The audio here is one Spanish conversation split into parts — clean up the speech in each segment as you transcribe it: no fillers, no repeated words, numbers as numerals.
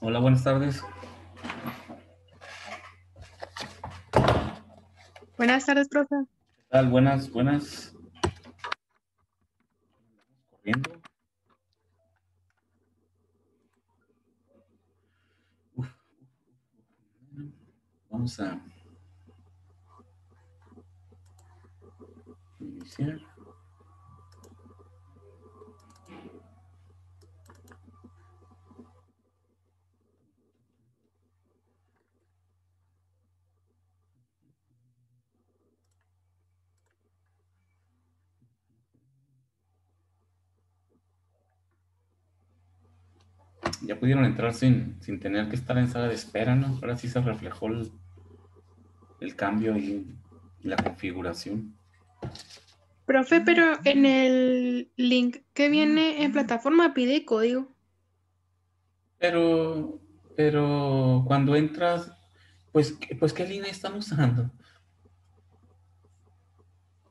Hola, buenas tardes. Buenas tardes, profe. ¿Qué tal? Buenas, buenas. Corriendo. Uf. Vamos a iniciar. Ya pudieron entrar sin tener que estar en sala de espera, ¿no? Ahora sí se reflejó el cambio y la configuración. Profe, pero en el link que viene en plataforma pide código. Pero, pero cuando entras, pues ¿qué línea están usando?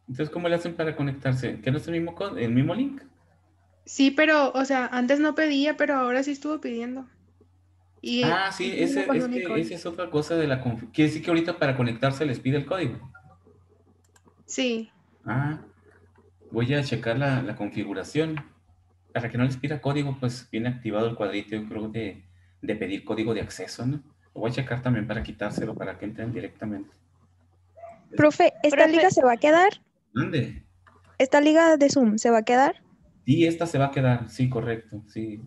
Entonces, ¿cómo le hacen para conectarse? ¿Que no es el mismo link? Sí, pero, o sea, antes no pedía, pero ahora sí estuvo pidiendo. Y Ah, sí, sí me pasó mi ese código. es otra cosa de la configuración. Quiere decir que ahorita para conectarse les pide el código. Sí. Ah, voy a checar la configuración. Para que no les pida código, pues viene activado el cuadrito, yo creo, de pedir código de acceso, ¿no? Lo voy a checar también para quitárselo, para que entren directamente. Profe, ¿esta liga se va a quedar? Mande. ¿Esta liga de Zoom se va a quedar? Sí, esta se va a quedar, sí, correcto, sí.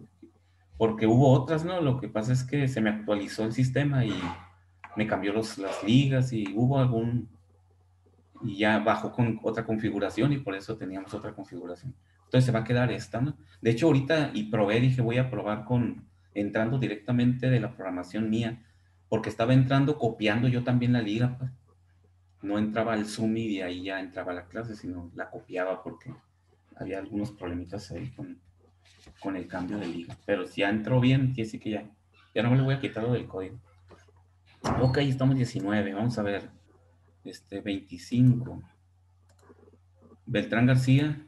Porque hubo otras, ¿no? Lo que pasa es que se me actualizó el sistema y me cambió las ligas y hubo y ya bajó con otra configuración y por eso teníamos otra configuración. Entonces se va a quedar esta, ¿no? De hecho, ahorita y probé, dije, voy a probar entrando directamente de la programación mía, porque estaba entrando copiando yo también la liga, pues. No entraba al Zoom y de ahí ya entraba a la clase, sino la copiaba porque había algunos problemitas ahí con el cambio de liga. Pero si ya entró bien, quiere decir que ya no me lo voy a quitar lo del código. Ok, estamos 19, vamos a ver. 25. Beltrán García.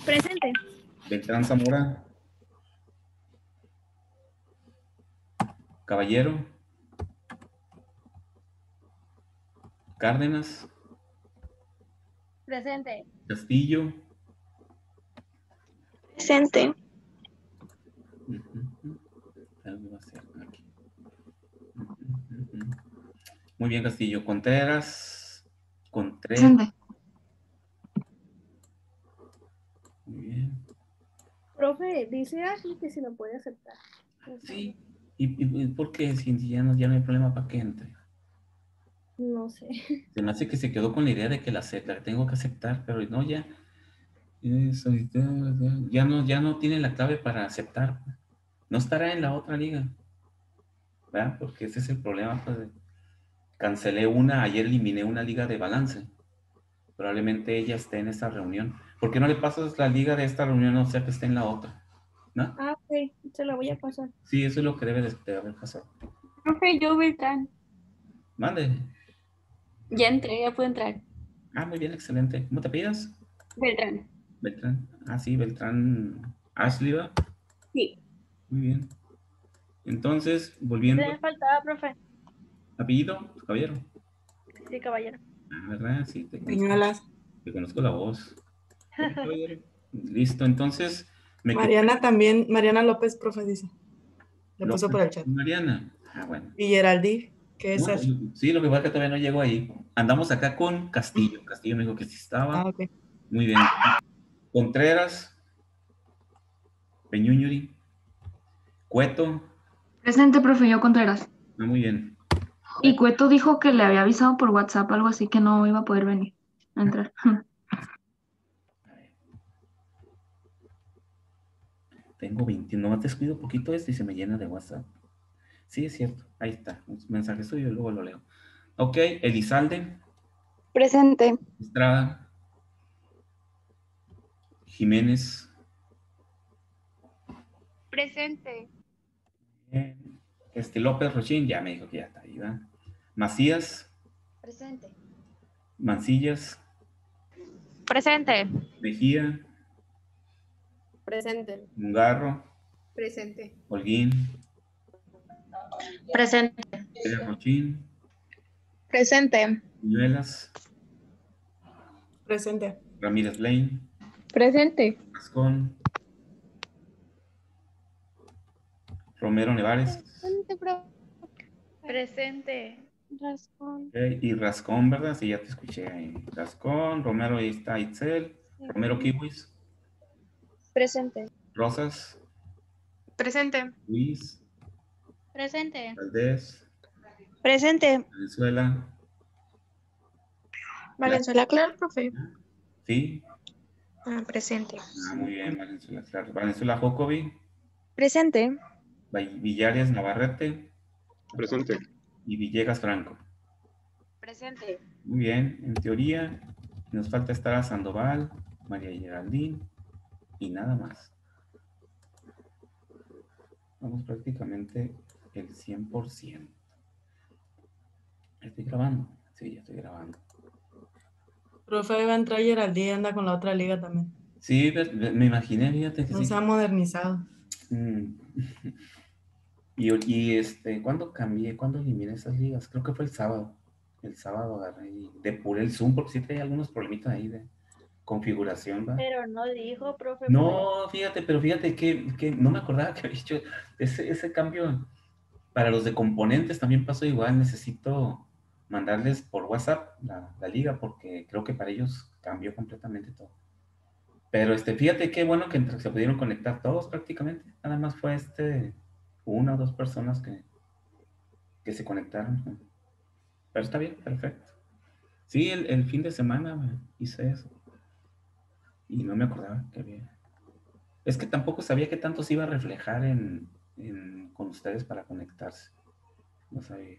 Presente. Beltrán Zamora. Caballero. Cárdenas. Presente. Castillo. Presente. Algo va a ser aquí. Muy bien, Castillo. Contreras. Contreras. Presente. Muy bien. Profe, dice Ashley que si lo puede aceptar. Sí. ¿Y por qué? Si ya no hay problema para que entre. No sé. Se me hace que se quedó con la idea de que la tengo que aceptar, pero no, ya. Ya no tiene la clave para aceptar. No estará en la otra liga. ¿Verdad? Porque ese es el problema, pues. Cancelé ayer eliminé una liga de balance. Probablemente ella esté en esta reunión. ¿Por qué no le pasas la liga de esta reunión, o sea que esté en la otra? ¿No? Ah, ok, se lo voy a pasar. Sí, eso es lo que debe de haber pasado. Profe, yo Beltrán. Mande. Ya entré, ya puedo entrar. Ah, muy bien, excelente. ¿Cómo te pidas? Beltrán. Beltrán. Ah, sí, Beltrán Ashley, ¿va? Sí. Muy bien. Entonces, ¿Qué volviendo. me faltaba, profe? ¿Apellido? Caballero. Sí, caballero. Ah, ¿verdad? Sí, Señoras. te conozco la voz. Ok, caballero. Listo, entonces me quedé. Mariana también, Mariana López, profe, dice. Le puso López por el chat. Mariana. Ah, bueno. Y Geraldine, que es No, Ashley. sí, lo que pasa es que todavía no llego ahí. Andamos acá con Castillo. Castillo me dijo que sí estaba. Ah, ok. Muy bien. Contreras, Peñuñuri, Cueto. Presente, profe, yo Contreras. Ah, muy bien. Y Cueto dijo que le había avisado por WhatsApp algo así que no iba a poder venir a entrar. Tengo 20. Nomás descuido poquito esto y se me llena de WhatsApp. Sí, es cierto. Ahí está. Un mensaje suyo y luego lo leo. Ok, Elizalde, Presente. Estrada, Jiménez, Presente. eh, López Rochín, ya me dijo que ya está ahí, ¿va? Macías, Presente. Mancillas, Presente. Mejía, Presente. Mungarro, Presente. Holguín, Presente. Pérez Rochín, Presente. Viñuelas, Presente. Ramírez Blaine, Presente. Rascón, Romero Nevares, Presente. Rascón. y Rascón, ¿verdad? Sí, ya te escuché ahí. Rascón, Romero, ahí está Itzel, Romero Kiwis, Presente. Rosas, Presente. Luis, Presente. Valdés, Presente. Venezuela, Valenzuela, claro, profe. sí, Presente. muy bien, Valenzuela, claro. Valenzuela Jocobi, Presente. Villares Navarrete Presente. y Villegas Franco. Presente. Muy bien, en teoría nos falta estar a Sandoval, María Geraldine y nada más. Vamos prácticamente el 100%. ¿Estoy grabando? Sí, ya estoy grabando. Profe, ahí va a entrar Geraldine, anda con la otra liga también. Sí, me imaginé, fíjate que No sí. se ha modernizado. Mm. ¿Cuándo cambié? ¿Cuándo eliminé esas ligas? Creo que fue el sábado. El sábado agarré y depuré el Zoom porque sí traía algunos problemitas ahí de configuración, ¿va? Pero no dijo, profe. No, fíjate, pero fíjate que no me acordaba que había hecho ese cambio. Para los de componentes también pasó igual. Necesito mandarles por WhatsApp la liga porque creo que para ellos cambió completamente todo. Pero fíjate qué bueno que se pudieron conectar todos prácticamente. Nada más fue una o dos personas que se conectaron. Pero está bien, perfecto. Sí, el fin de semana hice eso. Y no me acordaba que había. Es que tampoco sabía qué tanto se iba a reflejar con ustedes para conectarse. No sabía.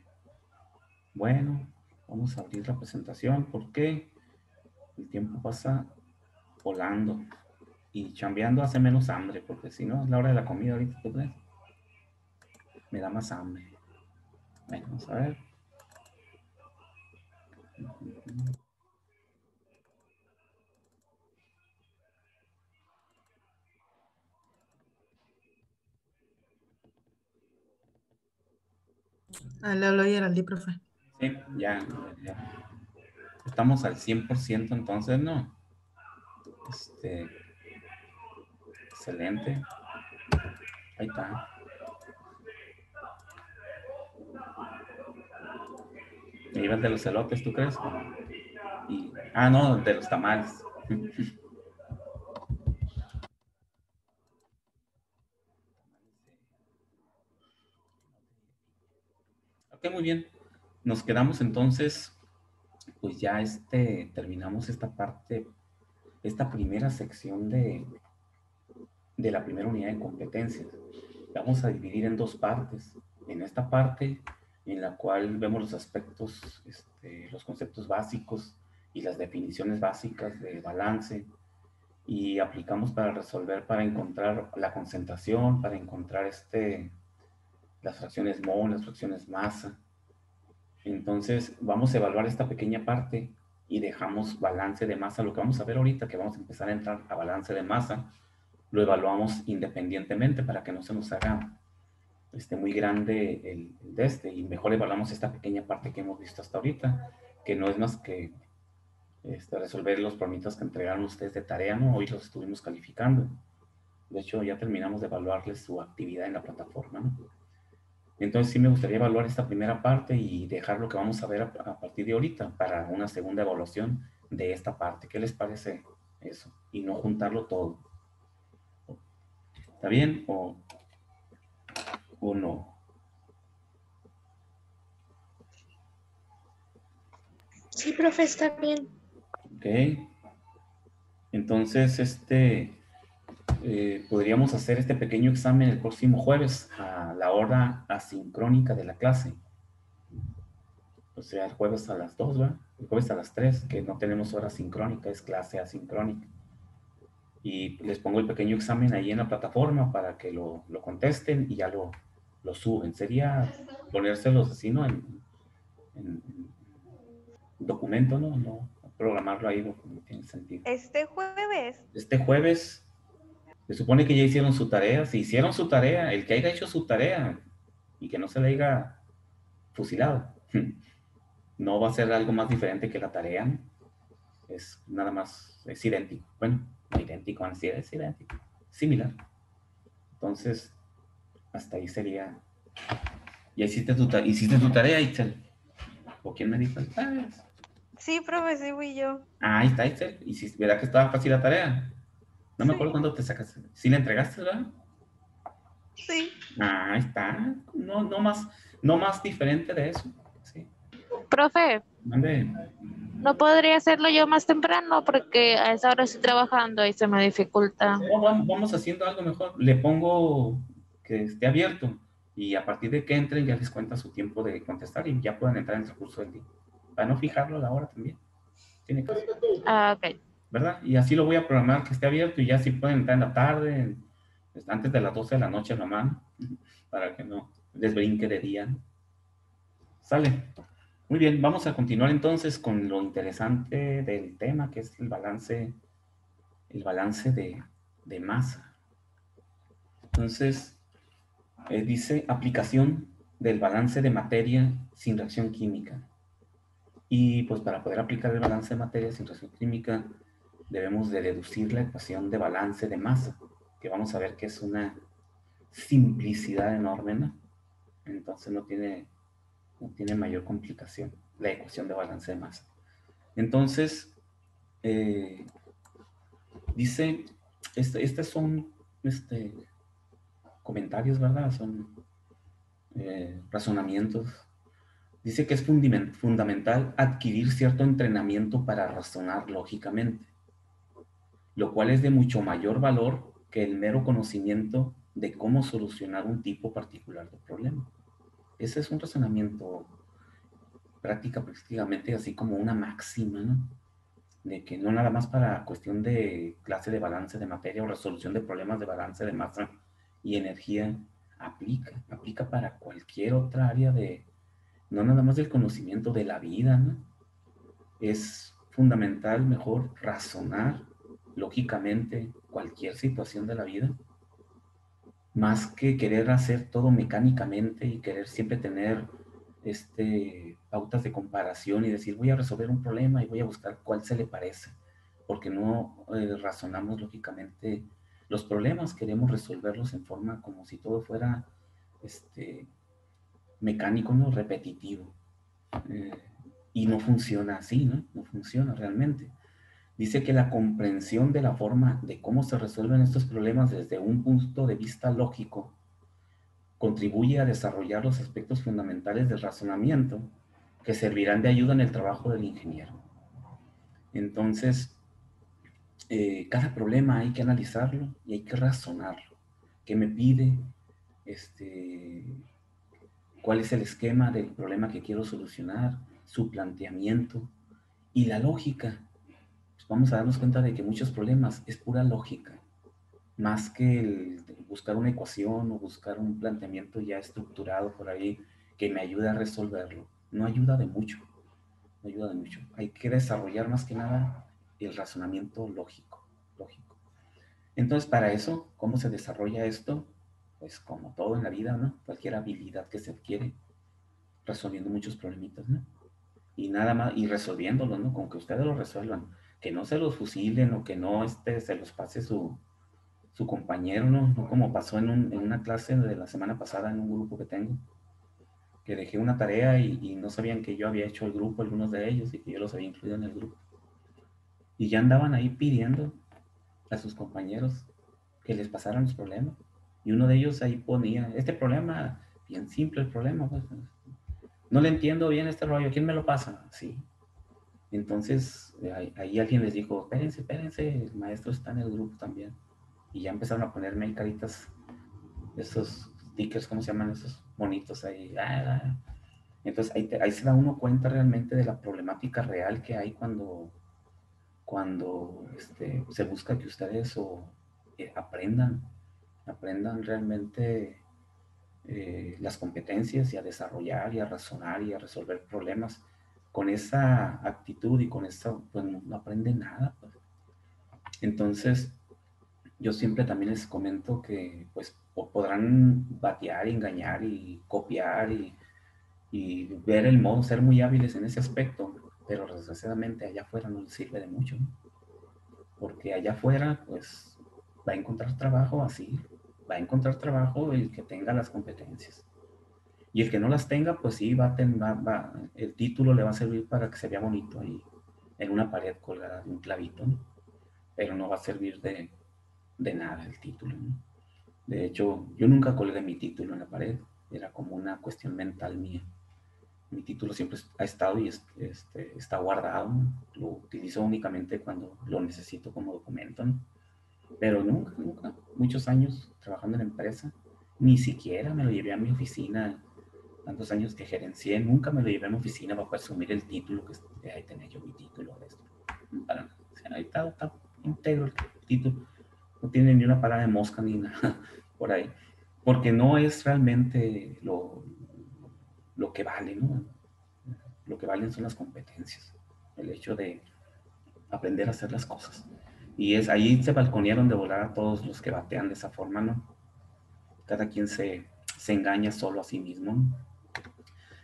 Bueno, vamos a abrir la presentación porque el tiempo pasa volando y chambeando hace menos hambre, porque si no es la hora de la comida ahorita, ¿tú crees? Me da más hambre. Bueno, vamos a ver. Ah, le habló Geraldine, profe. Sí, ya. Estamos al 100% entonces, ¿no? Excelente. Ahí está. Me ibas de los elotes, ¿tú crees? No, de los tamales. Ok, muy bien. Nos quedamos entonces, pues ya terminamos esta parte, esta primera sección de la primera unidad de competencias. Vamos a dividir en dos partes. En esta parte, en la cual vemos los aspectos, los conceptos básicos y las definiciones básicas de balance, y aplicamos para resolver, para encontrar la concentración, para encontrar las fracciones mol, las fracciones masa. Entonces vamos a evaluar esta pequeña parte y dejamos balance de masa. Lo que vamos a ver ahorita, que vamos a empezar a entrar a balance de masa, lo evaluamos independientemente para que no se nos haga muy grande y mejor evaluamos esta pequeña parte que hemos visto hasta ahorita, que no es más que resolver los problemitas que entregaron ustedes de tarea, ¿no? Hoy los estuvimos calificando. De hecho, ya terminamos de evaluarles su actividad en la plataforma, ¿no? Entonces sí me gustaría evaluar esta primera parte y dejar lo que vamos a ver a partir de ahorita para una segunda evaluación de esta parte. ¿Qué les parece eso? Y no juntarlo todo. ¿Está bien o no? Sí, profe, está bien. Ok. Entonces, podríamos hacer este pequeño examen el próximo jueves a la hora asincrónica de la clase. O sea, el jueves a las 2, ¿verdad? El jueves a las 3, que no tenemos hora sincrónica, es clase asincrónica. Y les pongo el pequeño examen ahí en la plataforma para que lo contesten y ya lo suben. Sería ponérselos así, ¿no? En documento, ¿no? No programarlo ahí, no tiene sentido. Este jueves. Este jueves, se supone que ya hicieron su tarea. Si hicieron su tarea, el que haya hecho su tarea, y que no se le haya fusilado. No va a ser algo más diferente que la tarea, ¿no? Es nada más, es idéntico. Bueno, no idéntico, van a decir, es idéntico, similar. Entonces, hasta ahí sería. ¿Ya hiciste tu tarea, Itzel? ¿O quién me dijo? Sí, profe, sí fui yo. Ahí está, Itzel. ¿Y si verá que estaba fácil la tarea? No me acuerdo Sí. cuándo te sacaste. ¿Sí la entregaste, verdad? Sí. Ahí está. No más diferente de eso. Sí. Profe, Mande. no podría hacerlo yo más temprano porque a esa hora estoy trabajando y se me dificulta. No, vamos haciendo algo mejor. Le pongo que esté abierto y a partir de que entren ya les cuenta su tiempo de contestar y ya pueden entrar en el curso del día. Para no fijarlo a la hora también. Tiene que ser, Ah, ok. ¿verdad? Y así lo voy a programar que esté abierto y ya si pueden entrar en la tarde, antes de las 12 de la noche nomás, para que no les brinque de día, ¿no? Sale. Muy bien, vamos a continuar entonces con lo interesante del tema, que es el balance de masa. Entonces, dice aplicación del balance de materia sin reacción química. Y pues para poder aplicar el balance de materia sin reacción química, debemos de deducir la ecuación de balance de masa, que vamos a ver que es una simplicidad enorme, ¿no? Entonces no tiene mayor complicación la ecuación de balance de masa. Entonces, dice, estos son comentarios, ¿verdad? Son razonamientos. Dice que es fundamental adquirir cierto entrenamiento para razonar lógicamente, lo cual es de mucho mayor valor que el mero conocimiento de cómo solucionar un tipo particular de problema. Ese es un razonamiento prácticamente así como una máxima, ¿no? De que no nada más para cuestión de clase de balance de materia o resolución de problemas de balance de masa y energía, aplica para cualquier otra área no nada más del conocimiento de la vida, ¿no? Es fundamental mejor razonar lógicamente cualquier situación de la vida, más que querer hacer todo mecánicamente y querer siempre tener pautas de comparación y decir voy a resolver un problema y voy a buscar cuál se le parece, porque no razonamos lógicamente los problemas, queremos resolverlos en forma como si todo fuera mecánico, no repetitivo. Y no funciona así, ¿no? No funciona realmente. Dice que la comprensión de la forma de cómo se resuelven estos problemas desde un punto de vista lógico contribuye a desarrollar los aspectos fundamentales del razonamiento que servirán de ayuda en el trabajo del ingeniero. Entonces, cada problema hay que analizarlo y hay que razonarlo. ¿Qué me pide? ¿Cuál es el esquema del problema que quiero solucionar? Su planteamiento y la lógica. Pues vamos a darnos cuenta de que muchos problemas es pura lógica, más que el buscar una ecuación o buscar un planteamiento ya estructurado por ahí que me ayude a resolverlo. No ayuda de mucho, no ayuda de mucho. Hay que desarrollar más que nada el razonamiento lógico. Entonces, para eso, ¿cómo se desarrolla esto? Pues como todo en la vida, ¿no? Cualquier habilidad que se adquiere, resolviendo muchos problemitas, ¿no? Y nada más, y resolviéndolos, ¿no? Con que ustedes lo resuelvan, que no se los fusilen o que no se los pase su compañero, ¿no? No como pasó en una clase de la semana pasada en un grupo que tengo, que dejé una tarea y no sabían que yo había hecho el grupo, algunos de ellos, y que yo los había incluido en el grupo. Y ya andaban ahí pidiendo a sus compañeros que les pasaran los problemas. Y uno de ellos ahí ponía, este problema, bien simple el problema, pues, no le entiendo bien este rollo, ¿quién me lo pasa? Sí. Entonces, ahí alguien les dijo, espérense, el maestro está en el grupo también. Y ya empezaron a ponerme ahí caritas, esos stickers, ¿cómo se llaman? Esos bonitos ahí. Entonces, ahí se da uno cuenta realmente de la problemática real que hay cuando se busca que ustedes aprendan realmente las competencias y a desarrollar y a razonar y a resolver problemas. Con esa actitud y con eso, pues no aprenden nada. Pues. Entonces, yo siempre también les comento que pues podrán batear, engañar y copiar y ver el modo, ser muy hábiles en ese aspecto, pero desgraciadamente allá afuera no les sirve de mucho, ¿no? Porque allá afuera pues va a encontrar trabajo así, va a encontrar trabajo el que tenga las competencias. Y el que no las tenga, pues sí, el título le va a servir para que se vea bonito ahí en una pared colgada de un clavito, ¿no? Pero no va a servir de nada el título, ¿no? De hecho, yo nunca colgué mi título en la pared, era como una cuestión mental mía. Mi título siempre ha estado y está guardado, ¿no? Lo utilizo únicamente cuando lo necesito como documento, ¿no? Pero nunca, muchos años trabajando en la empresa, ni siquiera me lo llevé a mi oficina, tantos años que gerencié, nunca me lo llevé a mi oficina para presumir el título, que ahí tenía yo mi título de esto. Para nada. O sea, ahí está íntegro el título, no tiene ni una parada de mosca ni nada por ahí, porque no es realmente lo que vale, ¿no? Lo que valen son las competencias, el hecho de aprender a hacer las cosas. Y ahí se balconearon de volar a todos los que batean de esa forma, ¿no? Cada quien se engaña solo a sí mismo, ¿no?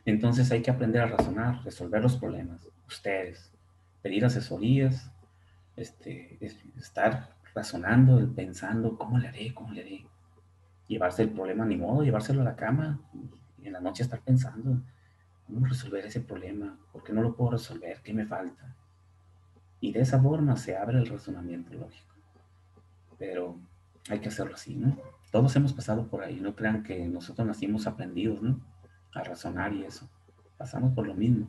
Entonces hay que aprender a razonar, resolver los problemas. Ustedes, pedir asesorías, estar razonando, pensando, ¿cómo le haré? ¿Cómo le haré? Llevarse el problema, ni modo, llevárselo a la cama y en la noche estar pensando, ¿cómo resolver ese problema? ¿Por qué no lo puedo resolver? ¿Qué me falta? Y de esa forma se abre el razonamiento lógico. Pero hay que hacerlo así, ¿no? Todos hemos pasado por ahí, no crean que nosotros nacimos aprendidos, ¿no? A razonar y eso. Pasamos por lo mismo.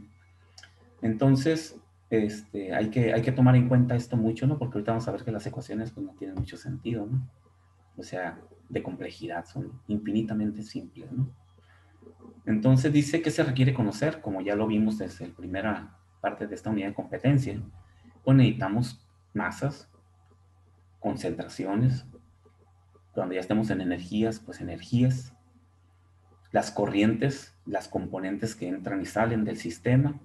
Entonces, hay que tomar en cuenta esto mucho, ¿no? Porque ahorita vamos a ver que las ecuaciones pues, no tienen mucho sentido, ¿no? O sea, de complejidad, son infinitamente simples, ¿no? Entonces dice que se requiere conocer, como ya lo vimos desde la primera parte de esta unidad de competencia, pues necesitamos masas, concentraciones, cuando ya estemos en energías, pues energías, las corrientes, las componentes que entran y salen del sistema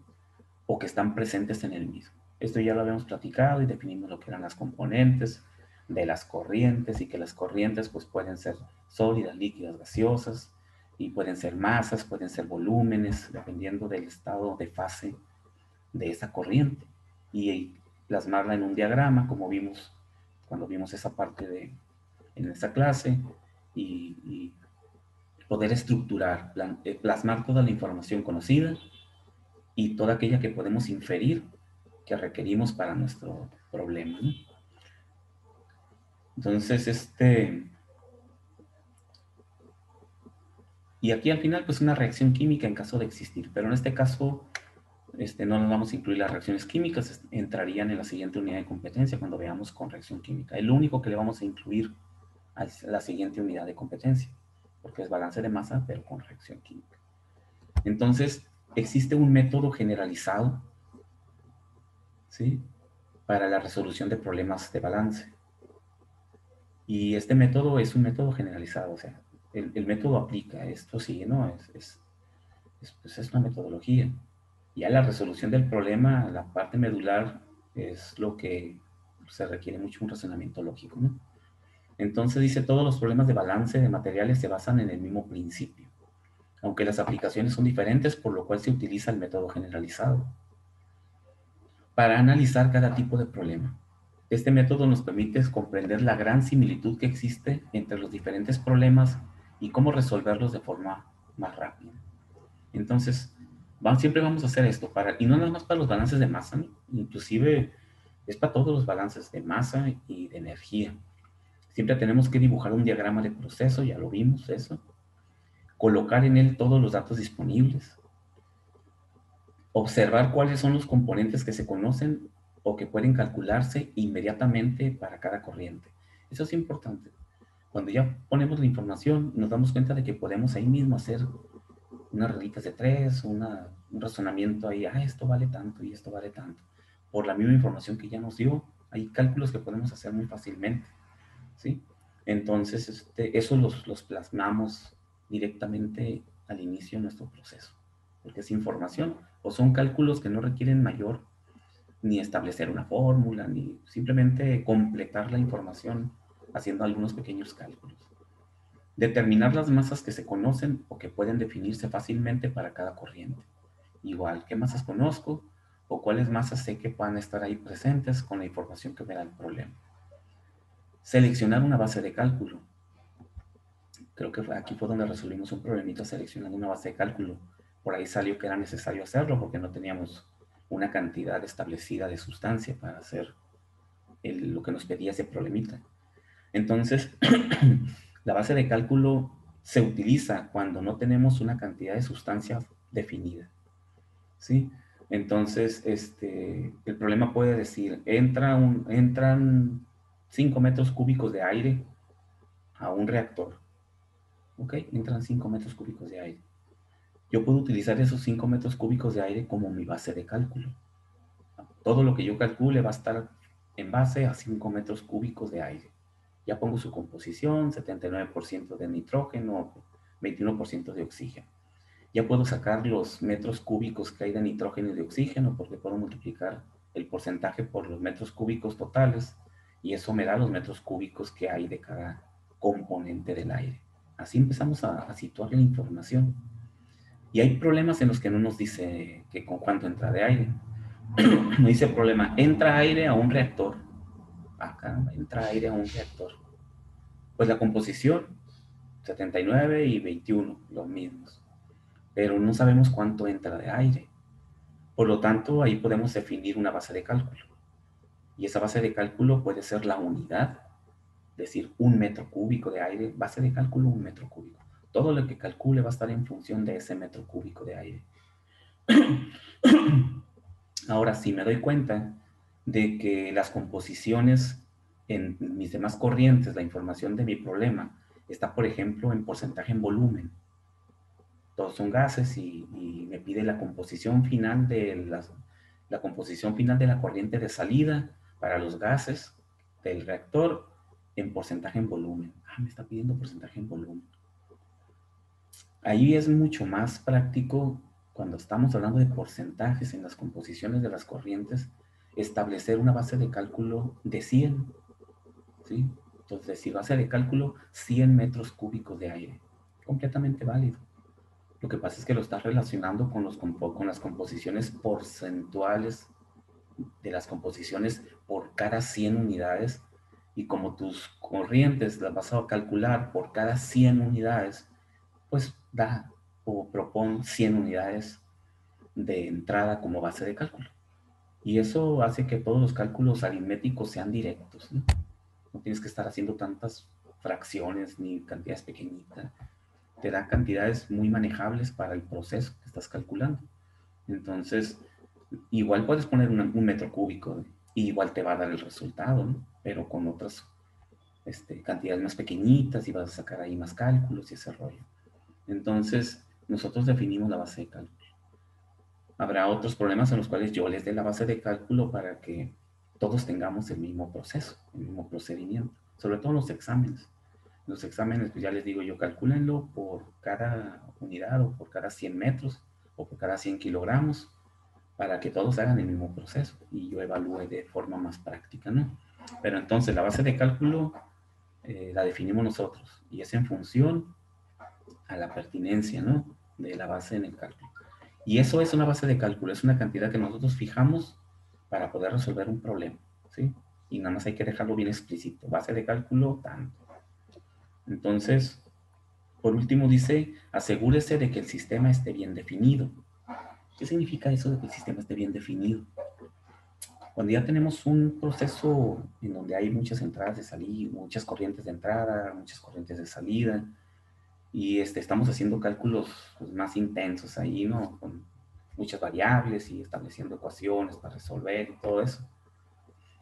o que están presentes en el mismo. Esto ya lo habíamos platicado y definimos lo que eran las componentes de las corrientes y que las corrientes pues pueden ser sólidas, líquidas, gaseosas y pueden ser masas, pueden ser volúmenes, dependiendo del estado de fase de esa corriente y plasmarla en un diagrama como vimos cuando vimos esa parte en esa clase y poder estructurar, plasmar toda la información conocida y toda aquella que podemos inferir que requerimos para nuestro problema, ¿no? Entonces, y aquí al final, pues una reacción química en caso de existir, pero en este caso, no nos vamos a incluir las reacciones químicas, entrarían en la siguiente unidad de competencia cuando veamos con reacción química. Es lo único que le vamos a incluir a la siguiente unidad de competencia, porque es balance de masa, pero con reacción química. Entonces, existe un método generalizado, ¿sí?, para la resolución de problemas de balance. Y este método es un método generalizado, o sea, el método aplica, esto sí, ¿no? Pues es una metodología. Ya la resolución del problema, la parte medular, es lo que se requiere mucho un razonamiento lógico, ¿no? Entonces dice, todos los problemas de balance de materiales se basan en el mismo principio, aunque las aplicaciones son diferentes, por lo cual se utiliza el método generalizado para analizar cada tipo de problema. Este método nos permite comprender la gran similitud que existe entre los diferentes problemas y cómo resolverlos de forma más rápida. Entonces, siempre vamos a hacer esto, y no nada más para los balances de masa, ¿no? Inclusive es para todos los balances de masa y de energía. Siempre tenemos que dibujar un diagrama de proceso, ya lo vimos eso, colocar en él todos los datos disponibles, observar cuáles son los componentes que se conocen o que pueden calcularse inmediatamente para cada corriente. Eso es importante. Cuando ya ponemos la información, nos damos cuenta de que podemos ahí mismo hacer unas reglitas de 3, un razonamiento ahí, esto vale tanto y esto vale tanto. Por la misma información que ya nos dio, hay cálculos que podemos hacer muy fácilmente, ¿sí? Entonces, eso los plasmamos directamente al inicio de nuestro proceso, porque es información, o son cálculos que no requieren mayor, ni establecer una fórmula, ni simplemente completar la información haciendo algunos pequeños cálculos. Determinar las masas que se conocen o que pueden definirse fácilmente para cada corriente. Igual, ¿qué masas conozco o cuáles masas sé que puedan estar ahí presentes con la información que me da el problema? Seleccionar una base de cálculo. Creo que aquí fue donde resolvimos un problemita seleccionando una base de cálculo. Por ahí salió que era necesario hacerlo porque no teníamos una cantidad establecida de sustancia para hacer lo que nos pedía ese problemita. Entonces, la base de cálculo se utiliza cuando no tenemos una cantidad de sustancia definida, ¿sí? Entonces, el problema puede decir, entran 5 metros cúbicos de aire a un reactor. ¿Ok? Entran 5 metros cúbicos de aire. Yo puedo utilizar esos 5 metros cúbicos de aire como mi base de cálculo. Todo lo que yo calcule va a estar en base a 5 metros cúbicos de aire. Ya pongo su composición, 79% de nitrógeno, 21% de oxígeno. Ya puedo sacar los metros cúbicos que hay de nitrógeno y de oxígeno porque puedo multiplicar el porcentaje por los metros cúbicos totales y eso me da los metros cúbicos que hay de cada componente del aire. Así empezamos a situar la información. Y hay problemas en los que no nos dice que con cuánto entra de aire. Me dice el problema, entra aire a un reactor. Acá entra aire a un reactor. Pues la composición, 79 y 21, los mismos. Pero no sabemos cuánto entra de aire. Por lo tanto, ahí podemos definir una base de cálculo. Y esa base de cálculo puede ser la unidad, es decir, 1 metro cúbico de aire, base de cálculo 1 metro cúbico. Todo lo que calcule va a estar en función de ese metro cúbico de aire. Ahora, si me doy cuenta de que las composiciones en mis demás corrientes, la información de mi problema, está, por ejemplo, en porcentaje en volumen. Todos son gases y me pide la composición final de la composición final de la corriente de salida para los gases del reactor en porcentaje en volumen. Ah, me está pidiendo porcentaje en volumen. Ahí es mucho más práctico cuando estamos hablando de porcentajes en las composiciones de las corrientes, establecer una base de cálculo de 100, ¿sí? Entonces, si base de cálculo 100 metros cúbicos de aire, completamente válido. Lo que pasa es que lo estás relacionando con las composiciones porcentuales de las composiciones por cada 100 unidades y como tus corrientes las vas a calcular por cada 100 unidades, pues da o propone 100 unidades de entrada como base de cálculo. Y eso hace que todos los cálculos aritméticos sean directos, ¿no? No tienes que estar haciendo tantas fracciones ni cantidades pequeñitas. Te da cantidades muy manejables para el proceso que estás calculando. Entonces, igual puedes poner un metro cúbico y igual te va a dar el resultado, ¿no? Pero con otras cantidades más pequeñitas y vas a sacar ahí más cálculos y ese rollo. Entonces, nosotros definimos la base de cálculo. Habrá otros problemas en los cuales yo les dé la base de cálculo para que todos tengamos el mismo proceso, el mismo procedimiento, sobre todo en los exámenes. En los exámenes, pues ya les digo yo, calcúlenlo por cada unidad o por cada 100 metros o por cada 100 kilogramos para que todos hagan el mismo proceso y yo evalúe de forma más práctica, ¿no? Pero entonces la base de cálculo la definimos nosotros y es en función a la pertinencia, ¿no? De la base en el cálculo. Y eso es una base de cálculo, es una cantidad que nosotros fijamos para poder resolver un problema, ¿sí? Y nada más hay que dejarlo bien explícito. Base de cálculo, tanto. Entonces, por último dice, asegúrese de que el sistema esté bien definido. ¿Qué significa eso de que el sistema esté bien definido? Cuando ya tenemos un proceso en donde hay muchas entradas de salida, muchas corrientes de entrada, muchas corrientes de salida, y estamos haciendo cálculos pues, más intensos ahí, ¿no? Con muchas variables y estableciendo ecuaciones para resolver y todo eso.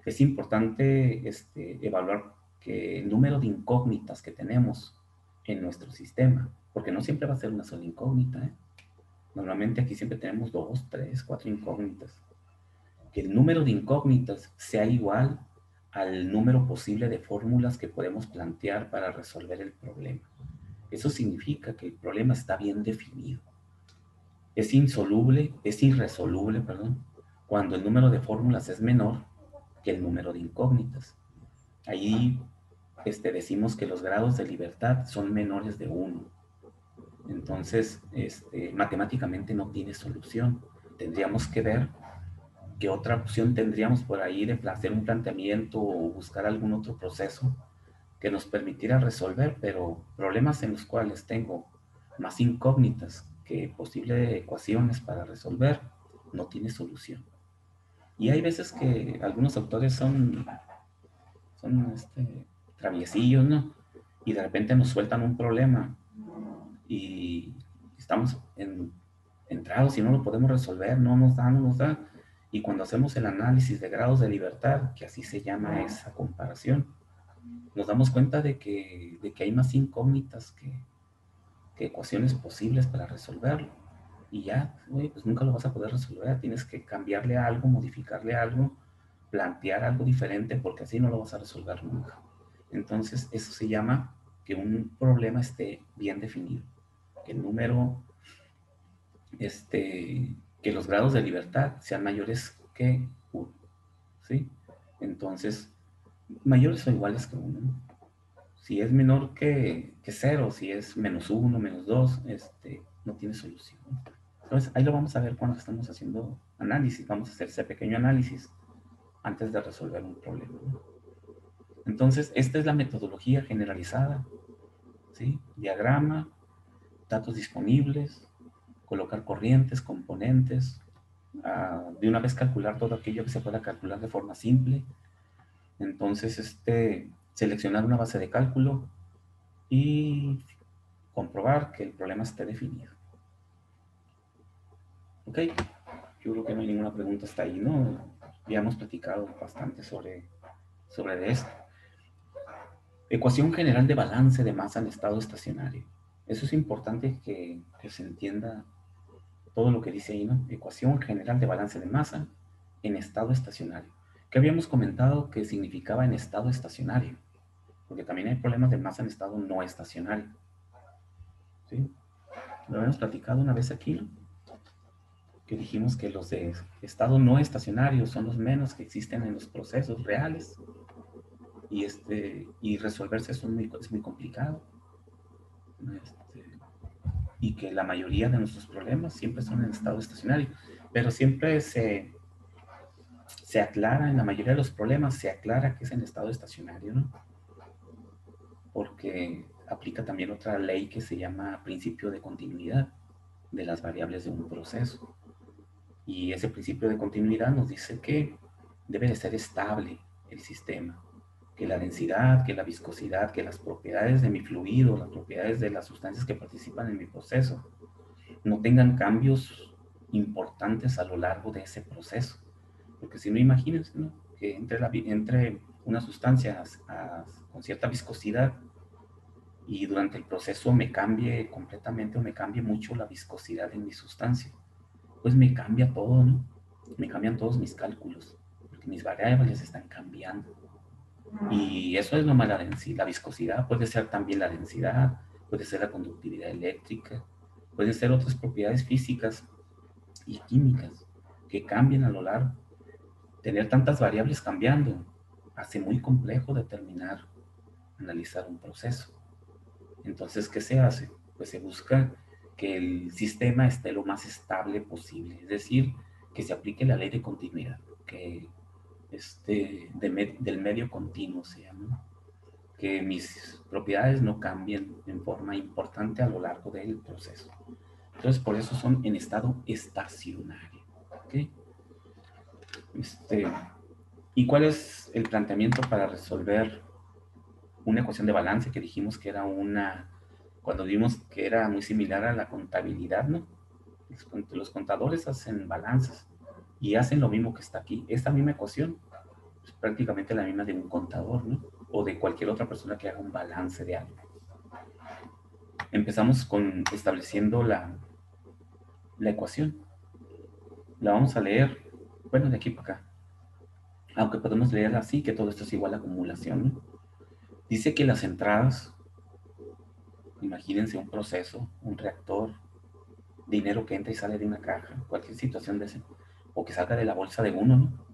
Es importante evaluar que el número de incógnitas que tenemos en nuestro sistema, porque no siempre va a ser una sola incógnita, ¿eh? Normalmente aquí siempre tenemos 2, 3, 4 incógnitas. Que el número de incógnitas sea igual al número posible de fórmulas que podemos plantear para resolver el problema. Eso significa que el problema está bien definido. Es irresoluble, cuando el número de fórmulas es menor que el número de incógnitas. Ahí decimos que los grados de libertad son menores de 1. Entonces, matemáticamente no tiene solución. Tendríamos que ver qué otra opción tendríamos por ahí de hacer un planteamiento o buscar algún otro proceso que nos permitiera resolver, pero problemas en los cuales tengo más incógnitas que posibles ecuaciones para resolver, no tiene solución. Y hay veces que algunos autores son traviesillos, ¿no? Y de repente nos sueltan un problema y estamos entrados y no lo podemos resolver, no nos da. Y cuando hacemos el análisis de grados de libertad, que así se llama esa comparación, nos damos cuenta de que hay más incógnitas que ecuaciones posibles para resolverlo. Y ya, pues nunca lo vas a poder resolver. Tienes que cambiarle algo, modificarle algo, plantear algo diferente, porque así no lo vas a resolver nunca. Entonces, eso se llama que un problema esté bien definido. Que el número, que los grados de libertad sean mayores que 1, ¿sí? Entonces, mayores o iguales que 1, ¿no? Si es menor que 0, si es menos 1, menos 2, no tiene solución. Entonces, ahí lo vamos a ver cuando estamos haciendo análisis. Vamos a hacer ese pequeño análisis antes de resolver un problema, ¿no? Entonces, esta es la metodología generalizada, ¿sí? Diagrama, datos disponibles, colocar corrientes, componentes, de una vez calcular todo aquello que se pueda calcular de forma simple. Entonces, seleccionar una base de cálculo y comprobar que el problema esté definido. Ok, yo creo que no hay ninguna pregunta hasta ahí, ¿no? Ya hemos platicado bastante sobre esto. Ecuación general de balance de masa en estado estacionario. Eso es importante que se entienda todo lo que dice ahí, ¿no? Ecuación general de balance de masa en estado estacionario. Que habíamos comentado que significaba en estado estacionario, porque también hay problemas de masa en estado no estacionario, ¿sí? Lo habíamos platicado una vez aquí, ¿no? Que dijimos que los de estado no estacionario son los menos que existen en los procesos reales, y resolverse eso es muy complicado, y que la mayoría de nuestros problemas siempre son en estado estacionario, pero siempre se aclara, en la mayoría de los problemas se aclara que es en estado estacionario, ¿no? Porque aplica también otra ley que se llama principio de continuidad de las variables de un proceso. Y ese principio de continuidad nos dice que debe de ser estable el sistema, que la densidad, que la viscosidad, que las propiedades de mi fluido, las propiedades de las sustancias que participan en mi proceso, no tengan cambios importantes a lo largo de ese proceso. Porque si no, imagínense, ¿no? Que entre una sustancia con cierta viscosidad y durante el proceso me cambie completamente o me cambie mucho la viscosidad de mi sustancia, pues me cambia todo, ¿no? Me cambian todos mis cálculos, porque mis variables están cambiando. Y eso es nomás la densidad. La viscosidad puede ser también la densidad, puede ser la conductividad eléctrica, pueden ser otras propiedades físicas y químicas que cambian a lo largo. Tener tantas variables cambiando hace muy complejo determinar, analizar un proceso. Entonces, ¿qué se hace? Pues se busca que el sistema esté lo más estable posible, es decir, que se aplique la ley de continuidad, que del medio continuo se llama, que mis propiedades no cambien en forma importante a lo largo del proceso. Entonces, por eso son en estado estacionario, ¿ok? ¿Y cuál es el planteamiento para resolver una ecuación de balance que dijimos que era cuando vimos que era muy similar a la contabilidad, ¿no? Los contadores hacen balances y hacen lo mismo que está aquí. Esta misma ecuación es prácticamente la misma de un contador, ¿no? O de cualquier otra persona que haga un balance de algo. Empezamos estableciendo la ecuación. La vamos a leer, bueno, de aquí para acá. Aunque podemos leerla así, que todo esto es igual a acumulación, ¿no? Dice que las entradas, imagínense un proceso, un reactor, dinero que entra y sale de una caja, cualquier situación de ese, o que salga de la bolsa de uno, ¿no?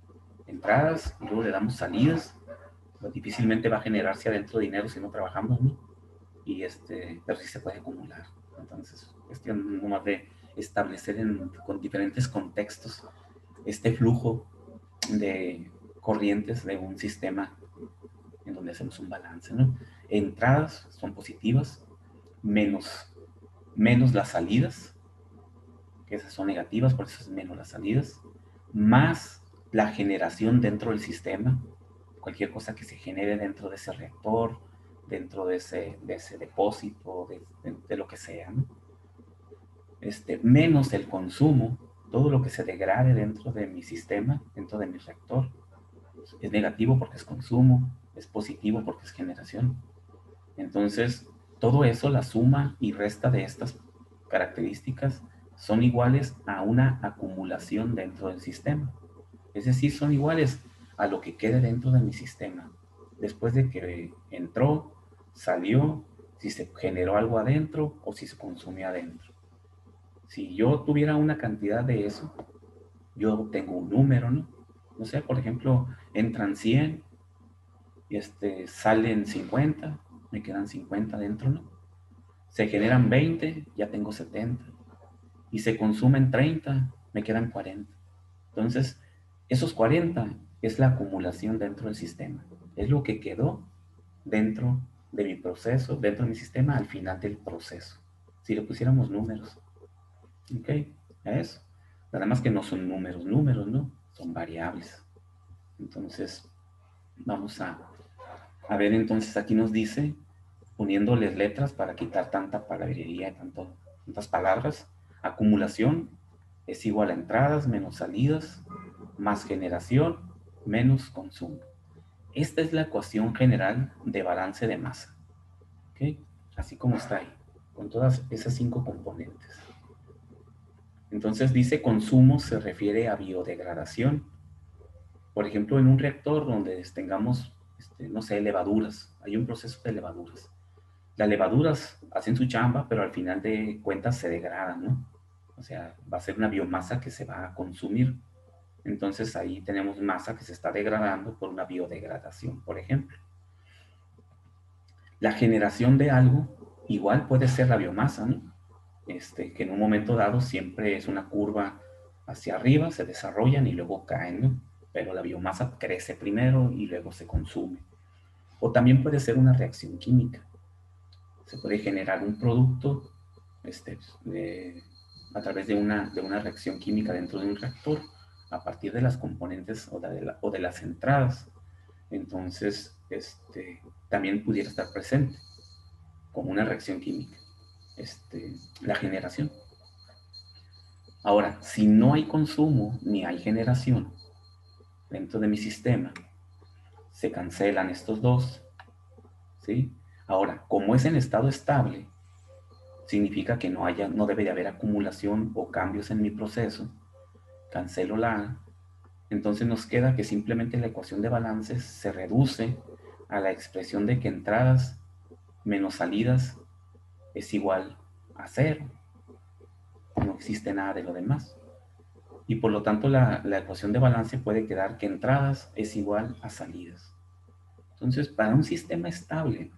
Entradas, y luego le damos salidas, Pues difícilmente va a generarse adentro dinero si no trabajamos, ¿no? Y pero sí se puede acumular. Entonces, cuestión nomás de establecer con diferentes contextos este flujo de corrientes de un sistema en donde hacemos un balance, ¿no? Entradas son positivas, menos las salidas, que esas son negativas, por eso es menos las salidas, más la generación dentro del sistema, cualquier cosa que se genere dentro de ese reactor, dentro de ese depósito, de lo que sea, ¿no? Menos el consumo, todo lo que se degrade dentro de mi sistema, dentro de mi reactor, es negativo porque es consumo, es positivo porque es generación. Entonces, todo eso, la suma y resta de estas características, son iguales a una acumulación dentro del sistema. Es decir, son iguales a lo que quede dentro de mi sistema. Después de que entró, salió, si se generó algo adentro o si se consumió adentro. Si yo tuviera una cantidad de eso, yo tengo un número, ¿no? No sé, por ejemplo, entran 100, salen 50, me quedan 50 dentro, ¿no? Se generan 20, ya tengo 70. Y se consumen 30, me quedan 40. Entonces, esos 40 es la acumulación dentro del sistema. Es lo que quedó dentro de mi proceso, dentro de mi sistema al final del proceso. Si le pusiéramos números. ¿Ok? Eso. Nada más que no son números, ¿no? Son variables. Entonces, vamos a ver, entonces aquí nos dice, poniéndoles letras para quitar tanta palabrería y tantas palabras, acumulación es igual a entradas menos salidas, más generación menos consumo. Esta es la ecuación general de balance de masa. ¿Ok? Así como está ahí, con todas esas 5 componentes. Entonces dice consumo se refiere a biodegradación. Por ejemplo, en un reactor donde tengamos, no sé, levaduras, hay un proceso de levaduras. Las levaduras hacen su chamba, pero al final de cuentas se degradan, ¿no? O sea, va a ser una biomasa que se va a consumir. Entonces ahí tenemos masa que se está degradando por una biodegradación, por ejemplo. La generación de algo igual puede ser la biomasa, ¿no? Que en un momento dado siempre es una curva hacia arriba, se desarrollan y luego caen, ¿no? Pero la biomasa crece primero y luego se consume. O también puede ser una reacción química. Se puede generar un producto a través de una reacción química dentro de un reactor a partir de las componentes o de las entradas. Entonces, también pudiera estar presente como una reacción química, la generación. Ahora, si no hay consumo ni hay generación dentro de mi sistema, se cancelan estos dos, ¿sí? Ahora, como es en estado estable, significa que no debe de haber acumulación o cambios en mi proceso. Cancelo la A. Entonces nos queda que simplemente la ecuación de balances se reduce a la expresión de que entradas menos salidas es igual a 0. No existe nada de lo demás. Y por lo tanto la ecuación de balance puede quedar que entradas es igual a salidas. Entonces, para un sistema estable,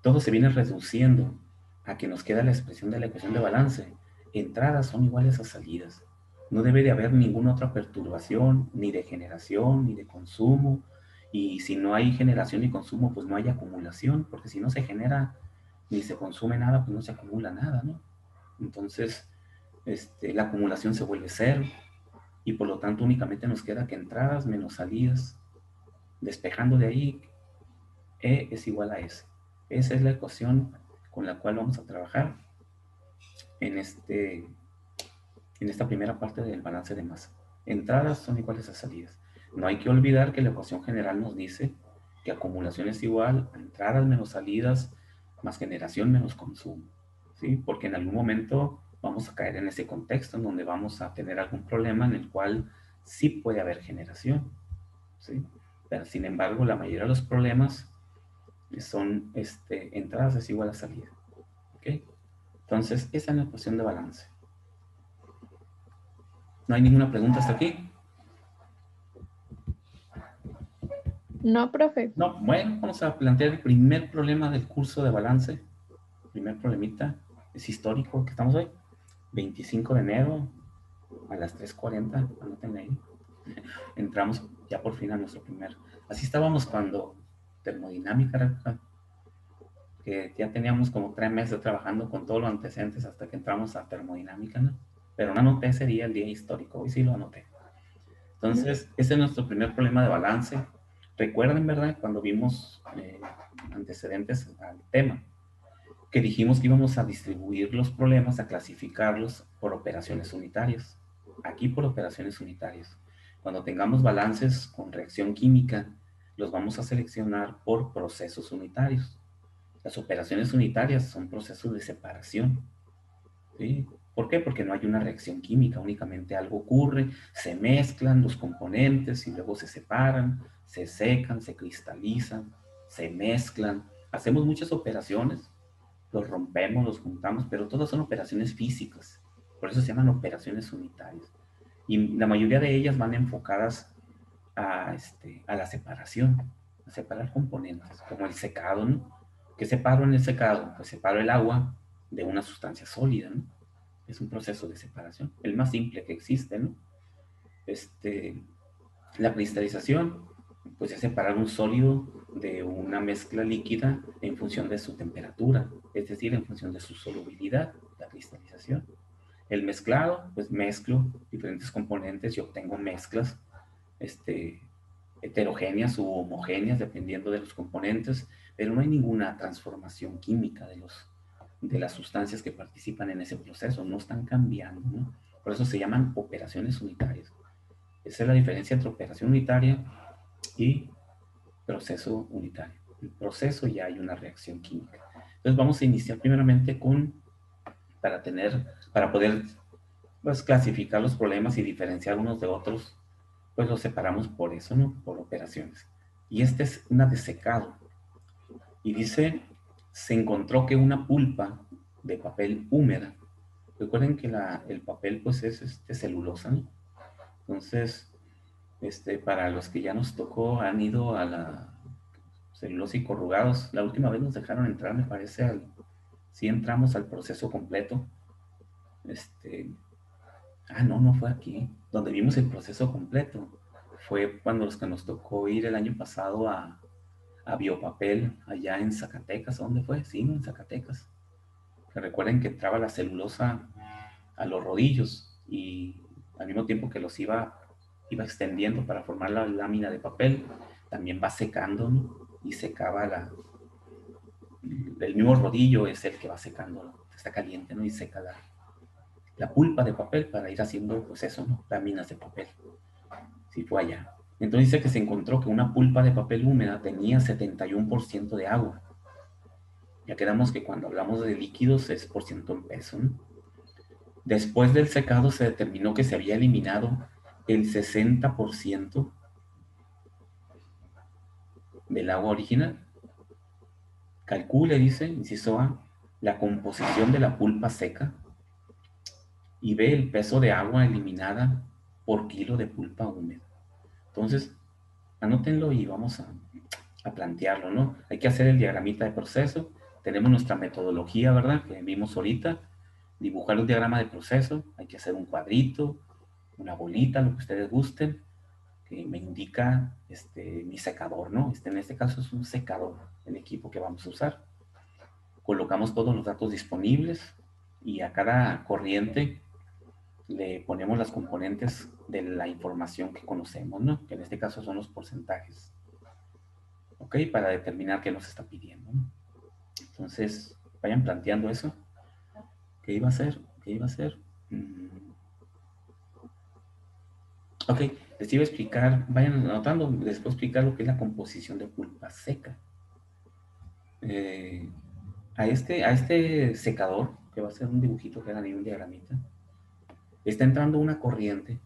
todo se viene reduciendo a que nos queda la expresión de la ecuación de balance. Entradas son iguales a salidas. No debe de haber ninguna otra perturbación, ni de generación, ni de consumo. Y si no hay generación ni consumo, pues no hay acumulación, porque si no se genera ni se consume nada, pues no se acumula nada, ¿no? Entonces, la acumulación se vuelve 0, y por lo tanto únicamente nos queda que entradas menos salidas. Despejando de ahí, E es igual a S. Esa es la ecuación con la cual vamos a trabajar en esta primera parte del balance de masa. Entradas son iguales a salidas. No hay que olvidar que la ecuación general nos dice que acumulación es igual a entradas menos salidas más generación menos consumo, ¿sí? Porque en algún momento vamos a caer en ese contexto en donde vamos a tener algún problema en el cual sí puede haber generación, ¿sí? Pero sin embargo, la mayoría de los problemas son entradas es igual a salida, ¿ok? Entonces, esa es la ecuación de balance. ¿No hay ninguna pregunta hasta aquí? No, profe. No, bueno, vamos a plantear el primer problema del curso de balance. Primer problemita, es histórico que estamos hoy. 25 de enero a las 3:40, anoten ahí. Entramos ya por fin a nuestro primer. Así estábamos cuando termodinámica, ¿verdad? Que ya teníamos como 3 meses trabajando con todos los antecedentes hasta que entramos a termodinámica, ¿no? Pero no anoté ese día, el día histórico, hoy sí lo anoté. Entonces, ese es nuestro primer problema de balance. Recuerden, ¿verdad? Cuando vimos antecedentes al tema, que dijimos que íbamos a distribuir los problemas, a clasificarlos por operaciones unitarias. Aquí por operaciones unitarias. Cuando tengamos balances con reacción química, los vamos a seleccionar por procesos unitarios. Las operaciones unitarias son procesos de separación. ¿Sí? ¿Por qué? Porque no hay una reacción química, únicamente algo ocurre, se mezclan los componentes y luego se separan, se secan, se cristalizan, se mezclan. Hacemos muchas operaciones, los rompemos, los juntamos, pero todas son operaciones físicas. Por eso se llaman operaciones unitarias. Y la mayoría de ellas van enfocadas a la separación, a separar componentes, como el secado, ¿no? ¿Qué separo en el secado? Pues separo el agua de una sustancia sólida, ¿no? Es un proceso de separación, el más simple que existe, ¿no? La cristalización, pues es separar un sólido de una mezcla líquida en función de su temperatura, es decir, en función de su solubilidad, la cristalización. El mezclado, pues mezclo diferentes componentes y obtengo mezclas heterogéneas u homogéneas, dependiendo de los componentes, pero no hay ninguna transformación química de las sustancias que participan en ese proceso, no están cambiando, ¿no? Por eso se llaman operaciones unitarias. Esa es la diferencia entre operación unitaria y proceso unitario. En el proceso ya hay una reacción química. Entonces vamos a iniciar primeramente para poder pues, clasificar los problemas y diferenciar unos de otros, pues los separamos por eso, ¿no? Por operaciones. Y esta es una de secado. Y dice, se encontró que una pulpa de papel húmeda, recuerden que el papel pues es celulosa, ¿no? Entonces, para los que ya nos tocó, han ido a la celulosa y corrugados, la última vez nos dejaron entrar, me parece, sí entramos al proceso completo. No fue aquí, donde vimos el proceso completo. Fue cuando los que nos tocó ir el año pasado a Biopapel, allá en Zacatecas. ¿Dónde fue? Sí, en Zacatecas. Que recuerden que entraba la celulosa a los rodillos y al mismo tiempo que los iba extendiendo para formar la lámina de papel, también va secando, ¿no? Y secaba el mismo rodillo es el que va secando, está caliente, ¿no? Y seca la pulpa de papel para ir haciendo, pues eso, ¿no? Láminas de papel. Sí, fue allá. Entonces dice que se encontró que una pulpa de papel húmeda tenía 71% de agua. Ya quedamos que cuando hablamos de líquidos es por ciento en peso, ¿no? Después del secado se determinó que se había eliminado el 60% del agua original. Calcule, dice, inciso A, la composición de la pulpa seca y ve el peso de agua eliminada por kilo de pulpa húmeda. Entonces, anótenlo y vamos a plantearlo, ¿no? Hay que hacer el diagramita de proceso. Tenemos nuestra metodología, ¿verdad? Que vimos ahorita. Dibujar un diagrama de proceso. Hay que hacer un cuadrito, una bolita, lo que ustedes gusten, que me indica mi secador, ¿no? En este caso es un secador, el equipo que vamos a usar. Colocamos todos los datos disponibles y a cada corriente le ponemos las componentes de la información que conocemos, ¿no? Que en este caso son los porcentajes. ¿Ok? Para determinar qué nos está pidiendo, ¿no? Entonces, vayan planteando eso. ¿Qué iba a hacer? ¿Qué iba a hacer? Ok, les iba a explicar, vayan anotando, les voy a explicar lo que es la composición de pulpa seca. A este secador, que va a ser un dibujito que hagan ahí, un diagramita, está entrando una corriente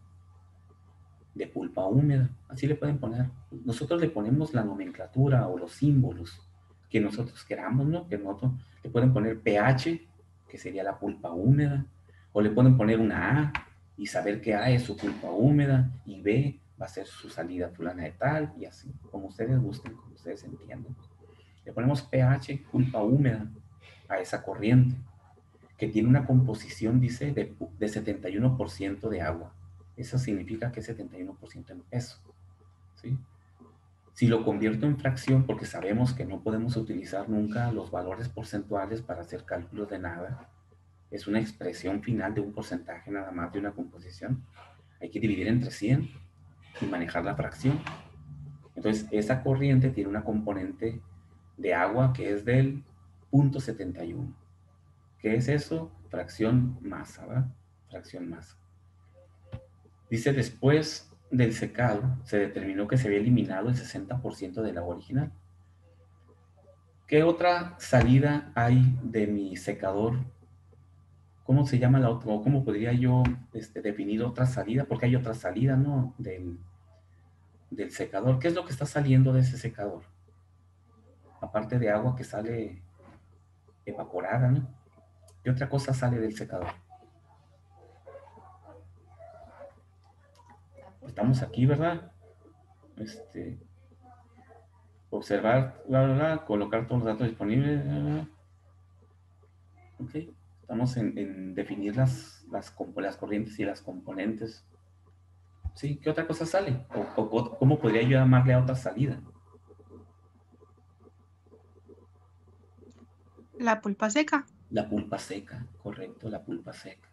de pulpa húmeda, así le pueden poner. Nosotros le ponemos la nomenclatura o los símbolos que nosotros queramos, ¿no? Que nosotros le pueden poner pH, que sería la pulpa húmeda, o le pueden poner una A y saber que A es su pulpa húmeda y B va a ser su salida fulana de tal, y así, como ustedes gusten, como ustedes entiendan. Le ponemos pH, pulpa húmeda, a esa corriente, que tiene una composición, dice, de 71% de agua. Eso significa que es 71% en peso, ¿sí? Si lo convierto en fracción, porque sabemos que no podemos utilizar nunca los valores porcentuales para hacer cálculos de nada, es una expresión final de un porcentaje nada más de una composición, hay que dividir entre 100 y manejar la fracción. Entonces, esa corriente tiene una componente de agua que es del 0.71. ¿Qué es eso? Fracción masa, ¿verdad? Fracción masa. Dice, después del secado, se determinó que se había eliminado el 60% del agua original. ¿Qué otra salida hay de mi secador? ¿Cómo se llama la otra? ¿O cómo podría yo definir otra salida? Porque hay otra salida, ¿no? Del secador. ¿Qué es lo que está saliendo de ese secador? Aparte de agua que sale evaporada, ¿no? ¿Qué otra cosa sale del secador? Estamos aquí, ¿verdad? Observar, bla, bla, bla, colocar todos los datos disponibles, bla, bla. Ok, estamos en definir las corrientes y las componentes. Sí, ¿qué otra cosa sale? O ¿cómo podría yo llamarle a otra salida? La pulpa seca. La pulpa seca, correcto, la pulpa seca.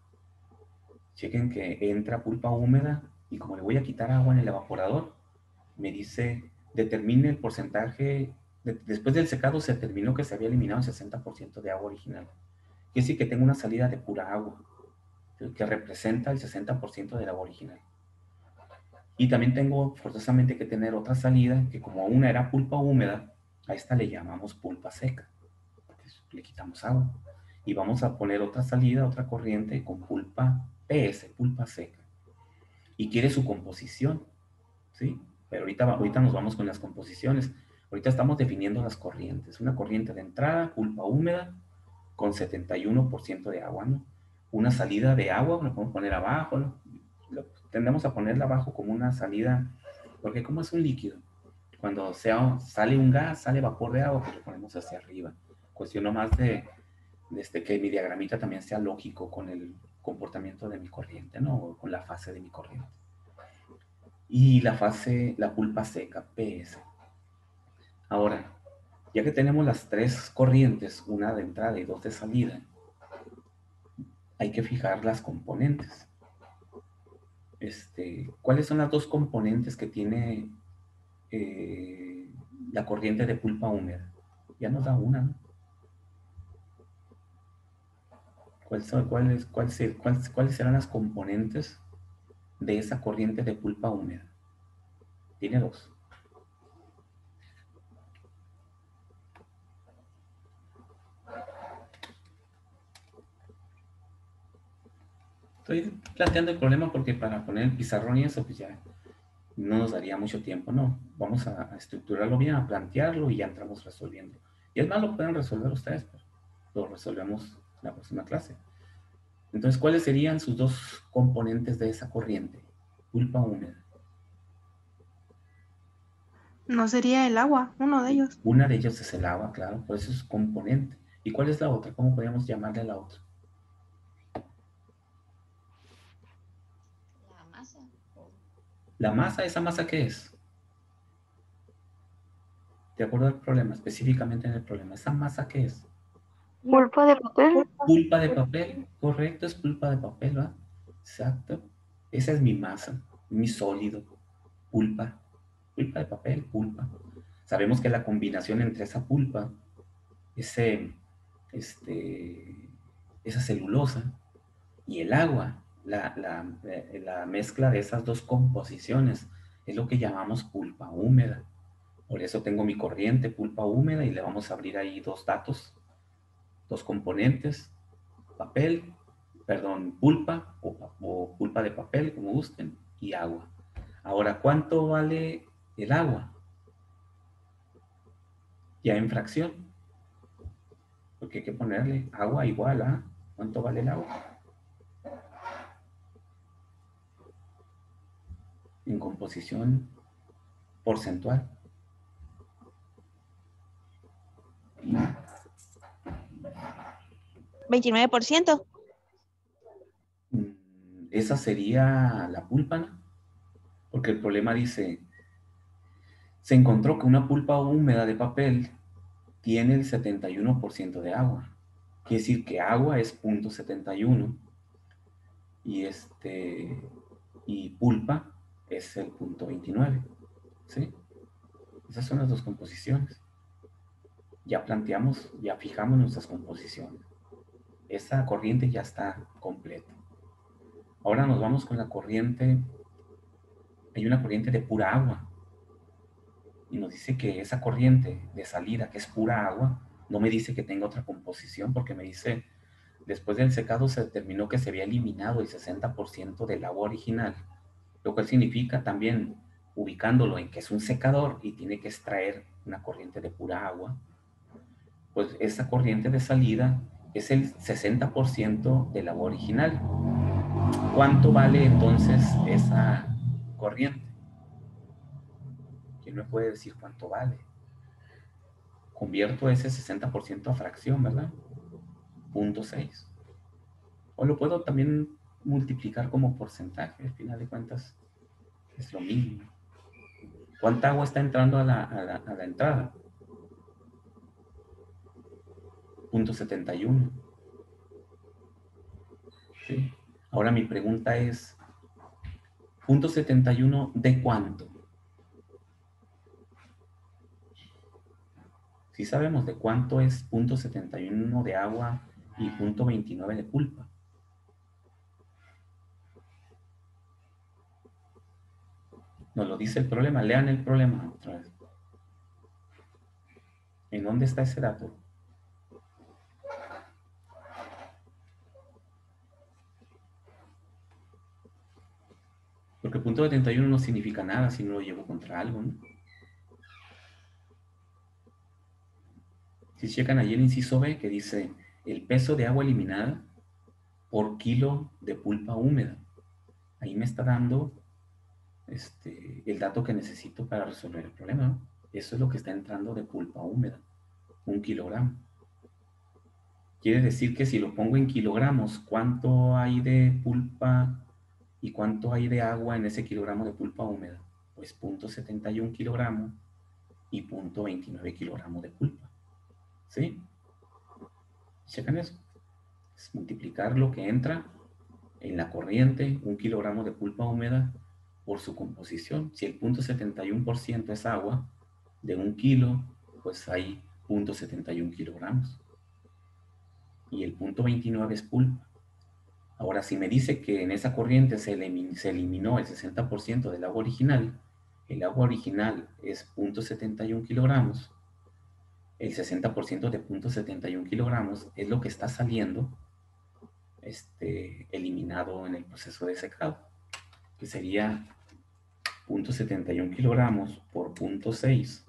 Chequen que entra pulpa húmeda y como le voy a quitar agua en el evaporador, me dice, determine el porcentaje, después del secado se determinó que se había eliminado el 60% de agua original. Quiere decir que tengo una salida de pura agua, que representa el 60% del agua original. Y también tengo forzosamente que tener otra salida, que como una era pulpa húmeda, a esta le llamamos pulpa seca. Le quitamos agua. Y vamos a poner otra salida, otra corriente con pulpa PS, pulpa seca. Y quiere su composición, ¿sí? Pero ahorita nos vamos con las composiciones. Ahorita estamos definiendo las corrientes. Una corriente de entrada, pulpa húmeda, con 71% de agua, ¿no? Una salida de agua, lo podemos poner abajo, ¿no? Tendemos a ponerla abajo como una salida, porque como es un líquido, cuando sale un gas, sale vapor de agua, pues lo ponemos hacia arriba. Cuestión nomás de que mi diagramita también sea lógico con el comportamiento de mi corriente, ¿no? O con la fase de mi corriente. Y la pulpa seca, PS. Ahora, ya que tenemos las tres corrientes, una de entrada y dos de salida, hay que fijar las componentes. ¿Cuáles son las dos componentes que tiene la corriente de pulpa húmeda? Ya nos da una, ¿no? ¿Cuáles serán las componentes de esa corriente de pulpa húmeda? Tiene dos. Estoy planteando el problema porque para poner el pizarrón y eso, pues ya no nos daría mucho tiempo, ¿no? Vamos a estructurarlo bien, a plantearlo y ya entramos resolviendo. Y es más, lo pueden resolver ustedes, pero lo resolvemos en la próxima clase. Entonces, ¿cuáles serían sus dos componentes de esa corriente? Pulpa húmeda. No sería el agua, uno de ellos. Una de ellas es el agua, claro, por eso es componente. ¿Y cuál es la otra? ¿Cómo podríamos llamarle a la otra? La masa. La masa, ¿esa masa qué es? De acuerdo al problema, específicamente en el problema, ¿esa masa qué es? Pulpa de papel. Pulpa de papel, correcto, es pulpa de papel, ¿verdad? Exacto. Esa es mi masa, mi sólido, pulpa de papel, pulpa. Sabemos que la combinación entre esa pulpa, esa celulosa y el agua, la mezcla de esas dos composiciones es lo que llamamos pulpa húmeda. Por eso tengo mi corriente pulpa húmeda y le vamos a abrir ahí dos datos, dos componentes, pulpa o pulpa de papel, como gusten, y agua. Ahora, ¿cuánto vale el agua? Ya en fracción. Porque hay que ponerle agua igual a ¿cuánto vale el agua? en composición porcentual. ¿29%? Esa sería la pulpa, ¿no? Porque el problema dice, se encontró que una pulpa húmeda de papel tiene el 71% de agua. Quiere decir que agua es 0.71 y pulpa es el 0.29. ¿Sí? Esas son las dos composiciones. Ya planteamos, ya fijamos nuestras composiciones. Esa corriente ya está completa. Ahora nos vamos con la corriente. Hay una corriente de pura agua. Y nos dice que esa corriente de salida, que es pura agua, no me dice que tenga otra composición, porque me dice, después del secado se determinó que se había eliminado el 60% del agua original, lo cual significa también, ubicándolo en que es un secador y tiene que extraer una corriente de pura agua, pues esa corriente de salida es el 60% del agua original. ¿Cuánto vale entonces esa corriente? ¿Quién me puede decir cuánto vale? Convierto ese 60% a fracción, ¿verdad? 0.6. O lo puedo también multiplicar como porcentaje, al final de cuentas es lo mismo. ¿Cuánta agua está entrando a la entrada? 0.71. ¿Sí? Ahora mi pregunta es, 0.71 ¿de cuánto? Si sabemos de cuánto es 0.71 de agua y 0.29 de pulpa. Nos lo dice el problema. Lean el problema otra vez. ¿En dónde está ese dato? Porque 0.71 no significa nada si no lo llevo contra algo, ¿no? Si checan allí el inciso B que dice el peso de agua eliminada por kilo de pulpa húmeda. Ahí me está dando el dato que necesito para resolver el problema, ¿no? Eso es lo que está entrando de pulpa húmeda, 1 kilogramo. Quiere decir que si lo pongo en kilogramos, ¿cuánto hay de pulpa y cuánto hay de agua en ese kilogramo de pulpa húmeda? Pues 0.71 kilogramos y 0.29 kilogramos de pulpa. ¿Sí? ¿Checan eso? Es multiplicar lo que entra en la corriente, 1 kilogramo de pulpa húmeda, por su composición. Si el 0.71% es agua, de 1 kilo, pues hay 0.71 kilogramos. Y el 0.29 es pulpa. Ahora, si me dice que en esa corriente se eliminó el 60% del agua original, el agua original es 0.71 kilogramos, el 60% de 0.71 kilogramos es lo que está saliendo eliminado en el proceso de secado, que sería 0.71 kilogramos por 0.6,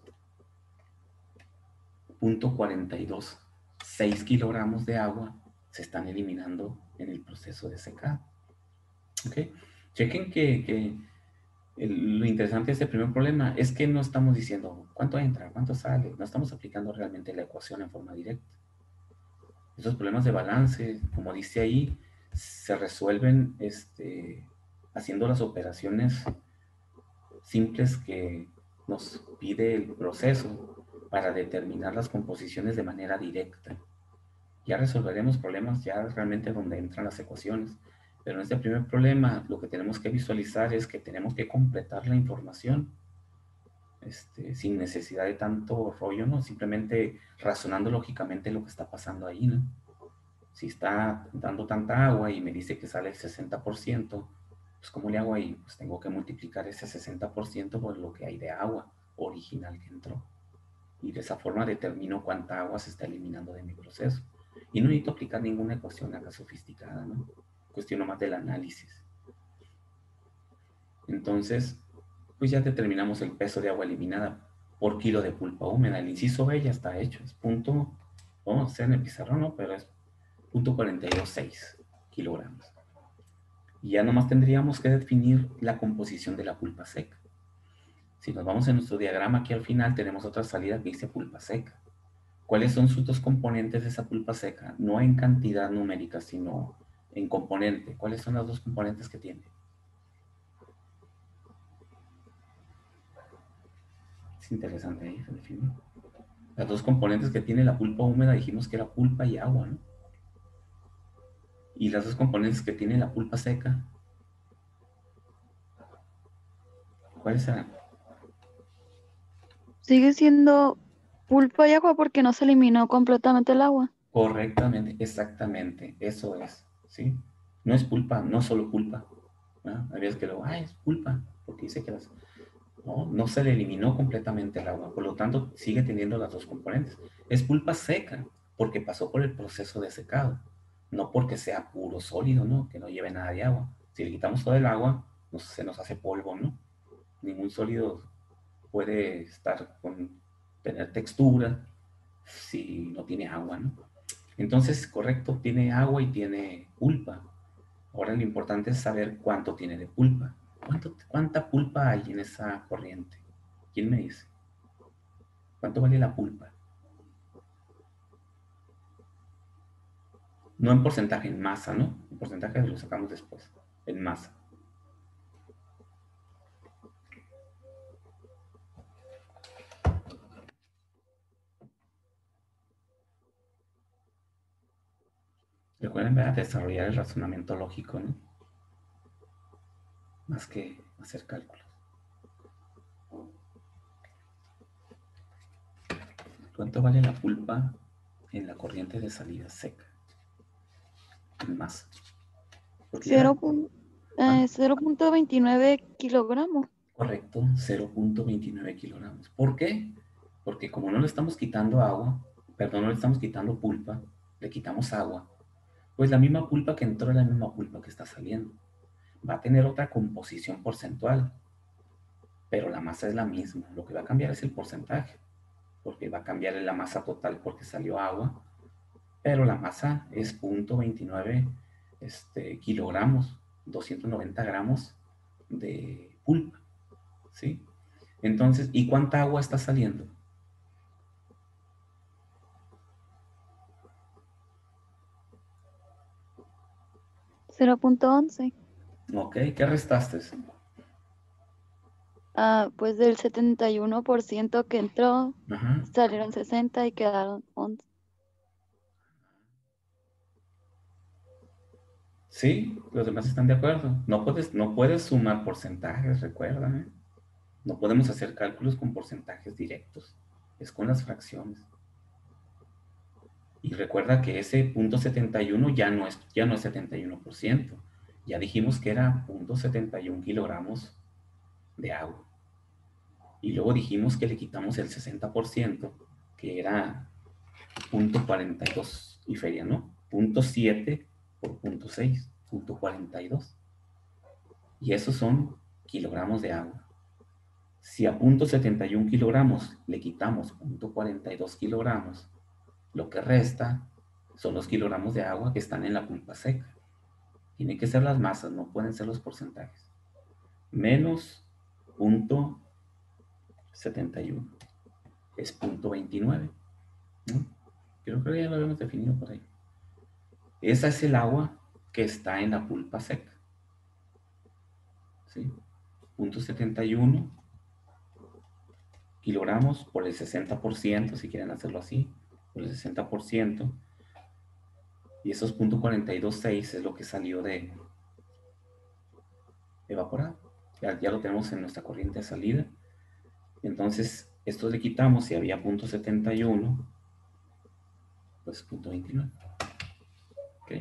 0.42, 6 kilogramos de agua se están eliminando en el proceso de secado. ¿Ok? Chequen que lo interesante de este primer problema es que no estamos diciendo cuánto entra, cuánto sale, no estamos aplicando realmente la ecuación en forma directa. Esos problemas de balance, como dice ahí, se resuelven haciendo las operaciones simples que nos pide el proceso para determinar las composiciones de manera directa. Ya resolveremos problemas ya realmente donde entran las ecuaciones, pero en este primer problema lo que tenemos que visualizar es que tenemos que completar la información sin necesidad de tanto rollo, ¿no? Simplemente razonando lógicamente lo que está pasando ahí, ¿no? Si está dando tanta agua y me dice que sale el 60%, pues ¿cómo le hago ahí? Pues tengo que multiplicar ese 60% por lo que hay de agua original que entró. Y de esa forma determino cuánta agua se está eliminando de mi proceso. Y no necesito aplicar ninguna ecuación acá sofisticada, ¿no? Cuestión nomás del análisis. Entonces, pues ya determinamos el peso de agua eliminada por kilo de pulpa húmeda. El inciso B ya está hecho. Es punto, vamos a hacer en el pizarrón, ¿no? Pero es 0.426 kilogramos. Y ya nomás tendríamos que definir la composición de la pulpa seca. Si nos vamos en nuestro diagrama, aquí al final tenemos otra salida que dice pulpa seca. ¿Cuáles son sus dos componentes de esa pulpa seca? No en cantidad numérica, sino en componente. ¿Cuáles son las dos componentes que tiene? Es interesante ahí, se define. Las dos componentes que tiene la pulpa húmeda dijimos que era pulpa y agua, ¿no? Y las dos componentes que tiene la pulpa seca, ¿cuáles eran? Sigue siendo pulpa y agua porque no se eliminó completamente el agua. Correctamente, exactamente, eso es, ¿sí? No es pulpa, no solo pulpa. ¿No? Hay veces que luego, es pulpa, porque dice que no se le eliminó completamente el agua, por lo tanto sigue teniendo las dos componentes. Es pulpa seca, porque pasó por el proceso de secado, no porque sea puro sólido, ¿no? Que no lleve nada de agua. Si le quitamos todo el agua, se nos hace polvo, ¿no? Ningún sólido puede tener textura si no tiene agua, ¿no? Entonces, correcto, tiene agua y tiene pulpa. Ahora lo importante es saber cuánto tiene de pulpa. ¿Cuánta pulpa hay en esa corriente? ¿Quién me dice? ¿Cuánto vale la pulpa? No en porcentaje, en masa, ¿no? En porcentaje lo sacamos después, en masa. Recuerden, ¿verdad? Desarrollar el razonamiento lógico, ¿no? Más que hacer cálculos. ¿Cuánto vale la pulpa en la corriente de salida seca? En masa. 0.29 kilogramos. Correcto, 0.29 kilogramos. ¿Por qué? Porque como no le estamos quitando agua, perdón, no le estamos quitando pulpa, le quitamos agua, pues la misma pulpa que entró es la misma pulpa que está saliendo. Va a tener otra composición porcentual, pero la masa es la misma. Lo que va a cambiar es el porcentaje, porque va a cambiar la masa total porque salió agua, pero la masa es 0.29 kilogramos, 290 gramos de pulpa, ¿sí? Entonces, ¿y cuánta agua está saliendo? $0.11. Ok, ¿qué restaste? Pues del 71% que entró, Ajá. salieron 60 y quedaron 11. Sí, los demás están de acuerdo. No puedes sumar porcentajes, recuerda, ¿eh? No podemos hacer cálculos con porcentajes directos. Es con las fracciones. Y recuerda que ese 0.71 ya no es 71%. Ya dijimos que era 0.71 kilogramos de agua. Y luego dijimos que le quitamos el 60%, que era 0.42 y feria, ¿no? 0.7 por 0.6, 0.42. Y esos son kilogramos de agua. Si a 0.71 kilogramos le quitamos 0.42 kilogramos, lo que resta son los kilogramos de agua que están en la pulpa seca. Tienen que ser las masas, no pueden ser los porcentajes. Menos 0.71 es 0.29, ¿no? Creo que ya lo habíamos definido por ahí. Esa es el agua que está en la pulpa seca, ¿sí? 0.71 kilogramos por el 60%, si quieren hacerlo así, por el 60%, y esos 0.426 es lo que salió de evaporado. Ya lo tenemos en nuestra corriente de salida. Entonces, esto le quitamos, si había 0.71, pues 0.29. ¿Ok?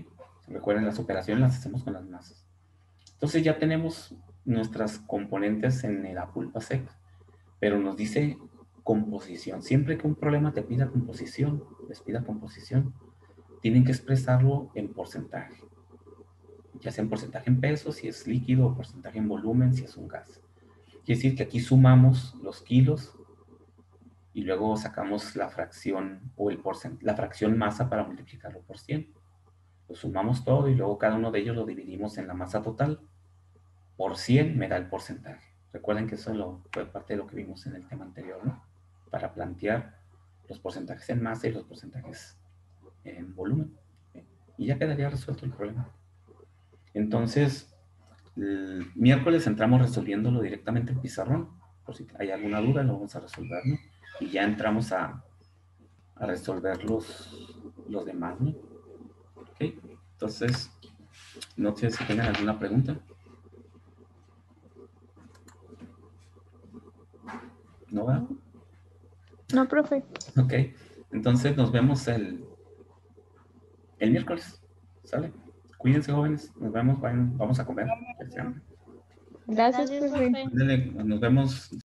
Recuerden, las operaciones las hacemos con las masas. Entonces ya tenemos nuestras componentes en la pulpa seca, pero nos dice composición. Siempre que un problema te pida composición, les pida composición, tienen que expresarlo en porcentaje. Ya sea en porcentaje en pesos, si es líquido, o porcentaje en volumen, si es un gas. Quiere decir que aquí sumamos los kilos y luego sacamos la fracción o la fracción masa para multiplicarlo por 100. Lo sumamos todo y luego cada uno de ellos lo dividimos en la masa total. Por 100 me da el porcentaje. Recuerden que eso fue parte de lo que vimos en el tema anterior, ¿no? Para plantear los porcentajes en masa y los porcentajes en volumen. Y ya quedaría resuelto el problema. Entonces, el miércoles entramos resolviéndolo directamente en pizarrón. Por si hay alguna duda, lo vamos a resolver, ¿no? Y ya entramos a resolver los demás, ¿no? Ok, entonces, no sé si tengan alguna pregunta. ¿No va? No, profe. Ok, entonces nos vemos el miércoles, ¿sale? Cuídense, jóvenes, nos vemos, vamos a comer. Gracias, Gracias, profe. profe. Ándale, nos vemos.